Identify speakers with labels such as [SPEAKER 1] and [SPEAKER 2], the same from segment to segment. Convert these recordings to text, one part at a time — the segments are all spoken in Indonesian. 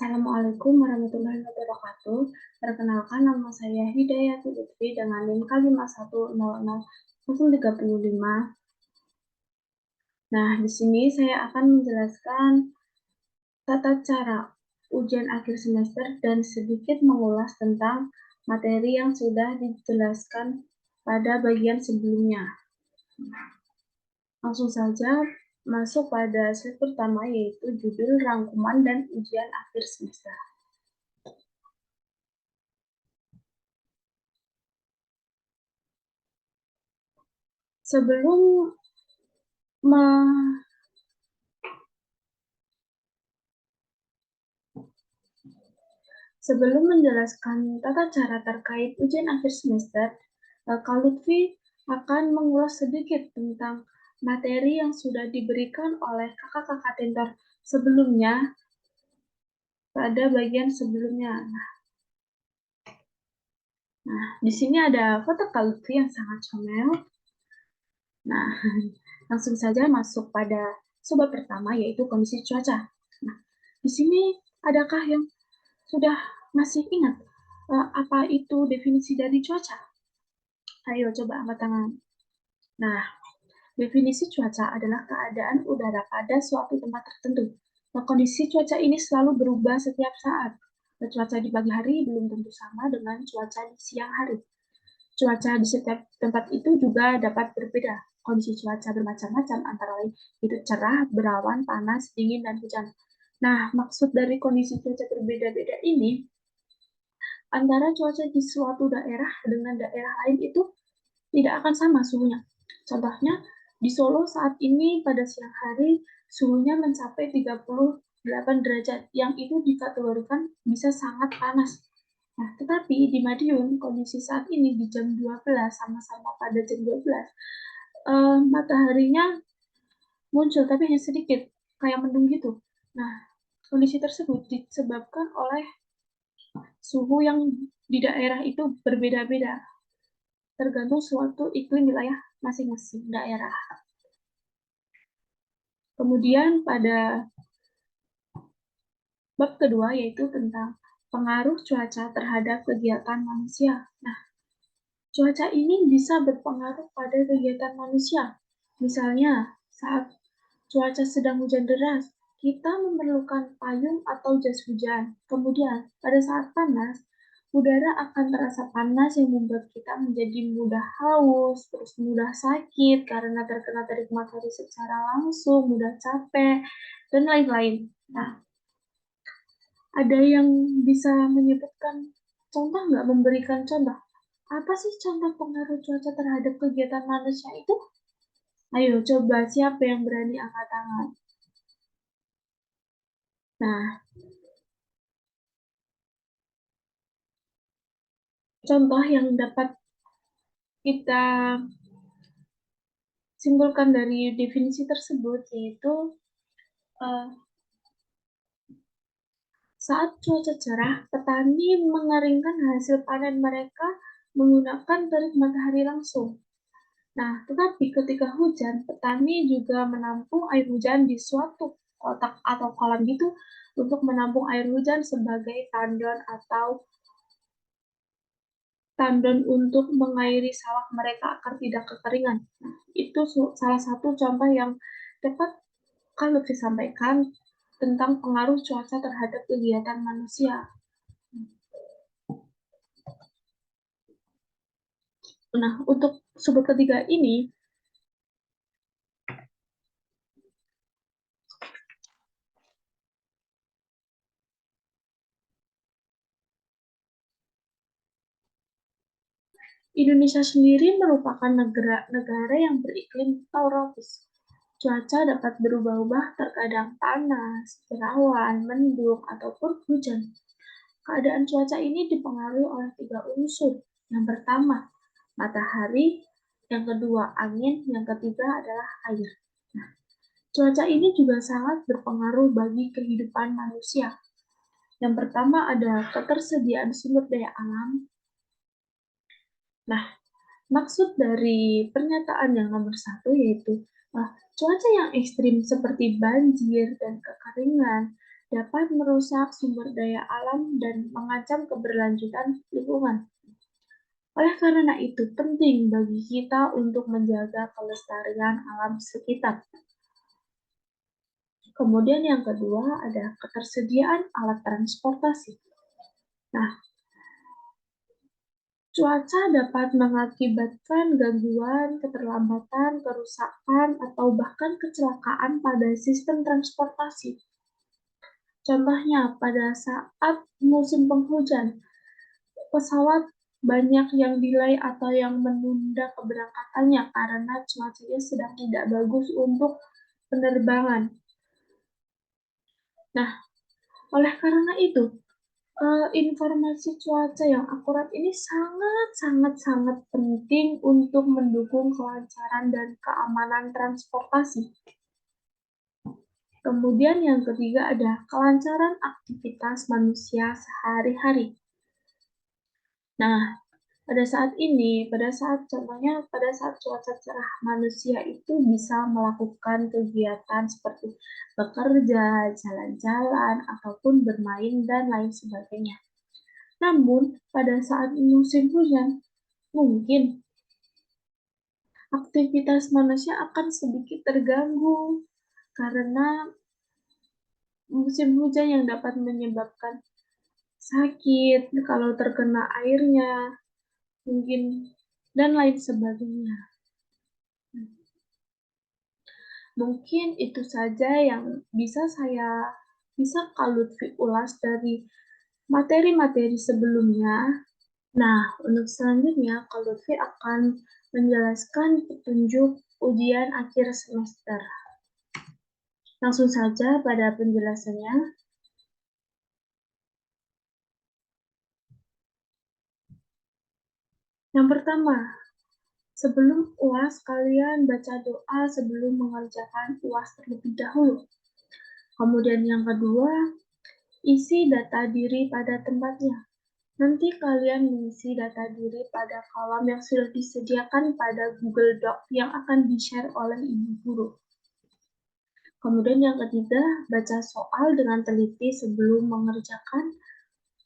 [SPEAKER 1] Assalamualaikum warahmatullahi wabarakatuh. Perkenalkan, nama saya Hidayati Lutfi dengan NIM K51001035. Nah, di sini saya akan menjelaskan tata cara ujian akhir semester dan sedikit mengulas tentang materi yang sudah dijelaskan pada bagian sebelumnya. Langsung saja masuk pada slide pertama, yaitu judul rangkuman dan ujian akhir semester. Sebelum menjelaskan tata cara terkait ujian akhir semester, Kak Lutfi akan mengulas sedikit tentang materi yang sudah diberikan oleh kakak-kakak tentor sebelumnya pada bagian sebelumnya. Nah, di sini ada foto Kak Lutfi yang sangat comel. Nah, langsung saja masuk pada subbab pertama, yaitu kondisi cuaca. Nah, di sini adakah yang sudah masih ingat apa itu definisi dari cuaca? Ayo coba angkat tangan. Nah, definisi cuaca adalah keadaan udara pada suatu tempat tertentu. Nah, kondisi cuaca ini selalu berubah setiap saat. Nah, cuaca di pagi hari belum tentu sama dengan cuaca di siang hari. Cuaca di setiap tempat itu juga dapat berbeda. Kondisi cuaca bermacam-macam, antara lain itu cerah, berawan, panas, dingin, dan hujan. Nah, maksud dari kondisi cuaca berbeda-beda ini, antara cuaca di suatu daerah dengan daerah lain itu tidak akan sama suhunya. Contohnya, di Solo saat ini pada siang hari suhunya mencapai 38 derajat, yang itu dikategorikan bisa sangat panas. Nah, tetapi di Madiun, kondisi saat ini di jam 12, sama-sama pada jam 12, mataharinya muncul, tapi hanya sedikit, kayak mendung gitu. Nah, kondisi tersebut disebabkan oleh suhu yang di daerah itu berbeda-beda, tergantung suatu iklim wilayah masing-masing daerah. Kemudian pada bab kedua, yaitu tentang pengaruh cuaca terhadap kegiatan manusia. Nah, cuaca ini bisa berpengaruh pada kegiatan manusia. Misalnya, saat cuaca sedang hujan deras, kita memerlukan payung atau jas hujan. Kemudian, pada saat panas, udara akan terasa panas yang membuat kita menjadi mudah haus, terus mudah sakit karena terkena terik matahari secara langsung, mudah capek, dan lain-lain. Nah, ada yang bisa menyebutkan contoh nggak, memberikan contoh? Apa sih contoh pengaruh cuaca terhadap kegiatan manusia itu? Ayo coba, siapa yang berani angkat tangan? Nah, contoh yang dapat kita simpulkan dari definisi tersebut yaitu uh, saat cuaca cerah, petani mengeringkan hasil panen mereka menggunakan terik matahari langsung. Nah, tetapi ketika hujan, petani juga menampung air hujan di suatu kotak atau kolam gitu untuk menampung air hujan sebagai tandon untuk mengairi sawah mereka agar tidak kekeringan. Nah, itu salah satu contoh yang dapat kami sampaikan tentang pengaruh cuaca terhadap kegiatan manusia. Nah, untuk subbab ketiga ini, Indonesia sendiri merupakan negara yang beriklim tropis. Cuaca dapat berubah-ubah, terkadang panas, berawan, mendung, ataupun hujan. Keadaan cuaca ini dipengaruhi oleh 3 unsur. Yang pertama, matahari, yang kedua, angin, yang ketiga adalah air. Nah, cuaca ini juga sangat berpengaruh bagi kehidupan manusia. Yang pertama ada ketersediaan sumber daya alam. Nah, maksud dari pernyataan yang nomor 1 yaitu cuaca yang ekstrim seperti banjir dan kekeringan dapat merusak sumber daya alam dan mengancam keberlanjutan lingkungan. Oleh karena itu, penting bagi kita untuk menjaga kelestarian alam sekitar. Kemudian yang kedua ada ketersediaan alat transportasi. Nah, cuaca dapat mengakibatkan gangguan, keterlambatan, kerusakan, atau bahkan kecelakaan pada sistem transportasi. Contohnya, pada saat musim penghujan, pesawat banyak yang delay atau yang menunda keberangkatannya karena cuacanya sedang tidak bagus untuk penerbangan. Nah, oleh karena itu, informasi cuaca yang akurat ini sangat penting untuk mendukung kelancaran dan keamanan transportasi. Kemudian yang ketiga ada kelancaran aktivitas manusia sehari-hari. Nah, pada saat cuaca cerah, manusia itu bisa melakukan kegiatan seperti bekerja, jalan-jalan, ataupun bermain, dan lain sebagainya. Namun, pada saat musim hujan, mungkin aktivitas manusia akan sedikit terganggu karena musim hujan yang dapat menyebabkan sakit kalau terkena airnya, mungkin, dan lain sebagainya. Mungkin itu saja yang bisa Kak Lutfi ulas dari materi-materi sebelumnya. Nah, untuk selanjutnya Kak Lutfi akan menjelaskan petunjuk ujian akhir semester. Langsung saja pada penjelasannya. Yang pertama, sebelum UAS, kalian baca doa sebelum mengerjakan UAS terlebih dahulu. Kemudian yang kedua, isi data diri pada tempatnya. Nanti kalian mengisi data diri pada kolom yang sudah disediakan pada Google Doc yang akan di-share oleh Ibu Guru. Kemudian yang ketiga, baca soal dengan teliti sebelum mengerjakan.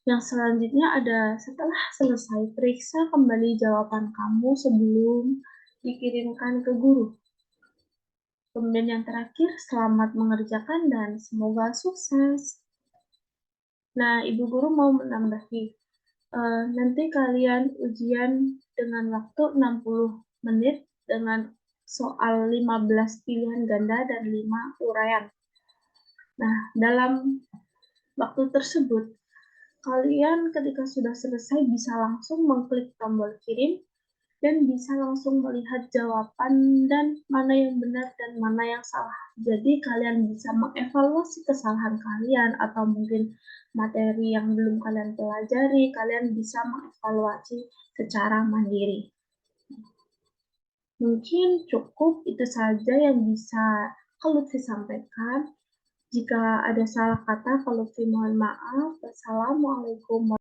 [SPEAKER 1] Yang selanjutnya ada setelah selesai, periksa kembali jawaban kamu sebelum dikirimkan ke guru. Kemudian yang terakhir, selamat mengerjakan dan semoga sukses. Nah, Ibu Guru mau menambahi. Nanti kalian ujian dengan waktu 60 menit dengan soal 15 pilihan ganda dan 5 uraian. Nah, dalam waktu tersebut, kalian ketika sudah selesai bisa langsung mengklik tombol kirim dan bisa langsung melihat jawaban dan mana yang benar dan mana yang salah. Jadi kalian bisa mengevaluasi kesalahan kalian atau mungkin materi yang belum kalian pelajari, kalian bisa mengevaluasi secara mandiri. Mungkin cukup itu saja yang bisa Kak Lutfi sampaikan. Jika ada salah kata, Kak Lutfi mohon maaf. Wassalamualaikum